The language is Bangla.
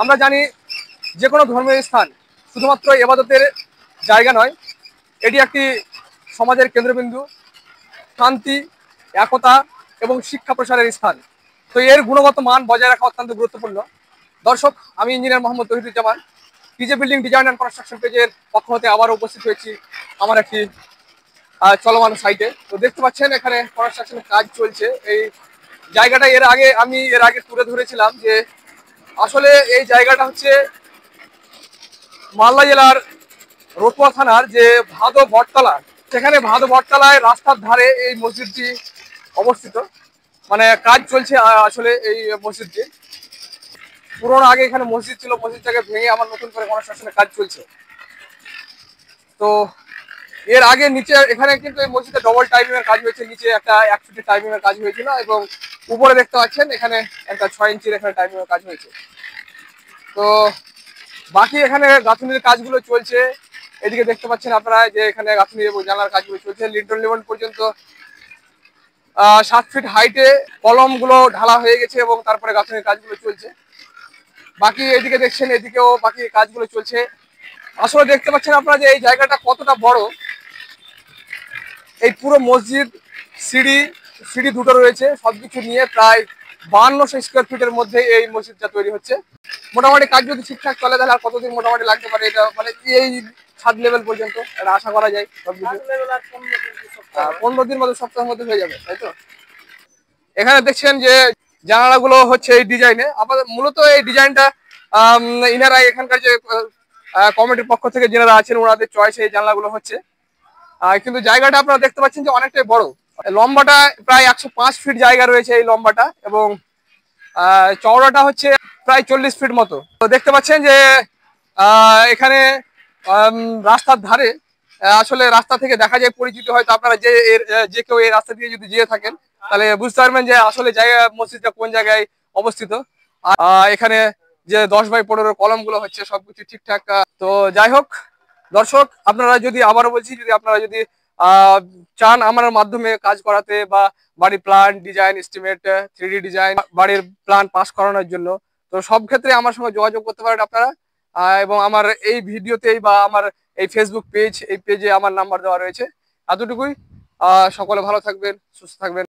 আমরা জানি যে কোনো ধর্মীয় স্থান শুধুমাত্র ইবাদতের জায়গা নয়, এটি একটি সমাজের কেন্দ্রবিন্দু, শান্তি, একতা এবং শিক্ষা প্রসারের স্থান। তো এর গুণগত মান বজায় রাখা অত্যন্ত গুরুত্বপূর্ণ। দর্শক, আমি engineer Mohammad Touhiduzzaman, TJ building design and construction পেজের পক্ষ হতে আবারও উপস্থিত হয়েছি আমার একটি চলমান সাইটে। তো দেখতে পাচ্ছেন এখানে কনস্ট্রাকশনের কাজ চলছে। এই জায়গাটা এর আগে তুলে ধরেছিলাম যে আসলে এই জায়গাটা হচ্ছে মালদা জেলার রতুয়া থানার যে ভাদো বটতলা, সেখানে ভাদো বটতলায় রাস্তার ধারে এই মসজিদটি অবস্থিত। মানে কাজ চলছে আসলে এই মসজিদটি। পুরোনো আগে এখানে মসজিদ ছিল, মসজিদটাকে ভেঙে আবার নতুন করে কনস্ট্রাকশনের কাজ চলছে। তো এর আগে নিচে এখানে কিন্তু এই মসজিদে ডবল টাইমিং এর কাজ হয়েছে, নিচে একটা 1 ফিটের টাইমিং এর কাজ হয়েছিল এবং উপরে দেখতে পাচ্ছেন এখানে একটা 6 ইঞ্চির এখানে টাইমিং এর কাজ হয়েছে। তো বাকি এখানে গাঁথুনির কাজগুলো চলছে। এদিকে দেখতে পাচ্ছেন আপনারা যে এখানে গাঁথুনি এবং জানালার কাজগুলো চলছে। লিন্টন লেভেল পর্যন্ত 7 ফিট হাইটে কলমগুলো ঢালা হয়ে গেছে এবং তারপরে গাঁথুনির কাজগুলো চলছে। বাকি এদিকে দেখছেন, এদিকেও বাকি কাজগুলো চলছে। আসলে দেখতে পাচ্ছেন আপনারা যে এই জায়গাটা কতটা বড়। এই পুরো মসজিদ, সিঁড়ি সিঁড়ি দুটো রয়েছে, সবকিছু নিয়ে প্রায় 5200 স্কোয়ার ফিটের মধ্যে এই মসজিদটা তৈরি হচ্ছে। মোটামুটি কাজ যদি ঠিকঠাক চলে তাহলে আর কতদিন মোটামুটি লাগতে পারে, এটা মানে এই ছাদ লেভেল পর্যন্ত এটা আশা করা যায়। সবকিছু 15 দিন মতো, সপ্তাহের মধ্যে হয়ে যাবে, তাই তো। এখানে দেখছেন যে জানালাগুলো হচ্ছে এই ডিজাইনে। আমাদের মূলত এই ডিজাইনটা ইনারা এখানকার যে কমিটির পক্ষ থেকে যারা আছেন ওনাদের চয়েসে এই জানলাগুলো হচ্ছে। কিন্তু জায়গাটা আপনারা দেখতে পাচ্ছেন যে অনেকটাই বড়। লম্বাটা প্রায় 105 ফিট জায়গা রয়েছে এই লম্বাটা, এবং চওড়াটা হচ্ছে প্রায় 40 ফিট মতো। তো দেখতে পাচ্ছেন যে এখানে রাস্তার ধারে, আসলে রাস্তা থেকে দেখা যায় পরিচিত, হয়তো আপনারা যে কেউ এই রাস্তা দিয়ে যদি যেয়ে থাকেন তাহলে বুঝতে পারবেন যে আসলে জায়গা মসজিদটা কোন জায়গায় অবস্থিত। এখানে যে 10x15 কলমগুলো হচ্ছে সবকিছু ঠিকঠাক। তো যাই হোক দর্শক, আপনারা যদি, আবারও বলছি, যদি আপনারা যদি চান আমার মাধ্যমে কাজ করাতে বা বাড়ির plan design estimate 3D design বাড়ির প্ল্যান পাস করানোর জন্য, তো সব ক্ষেত্রে আমার সঙ্গে যোগাযোগ করতে পারেন আপনারা। এবং আমার এই ভিডিওতেই বা আমার এই ফেসবুক পেজ, এই পেজে আমার নাম্বার দেওয়া রয়েছে। এতটুকুই। সকলে ভালো থাকবেন, সুস্থ থাকবেন।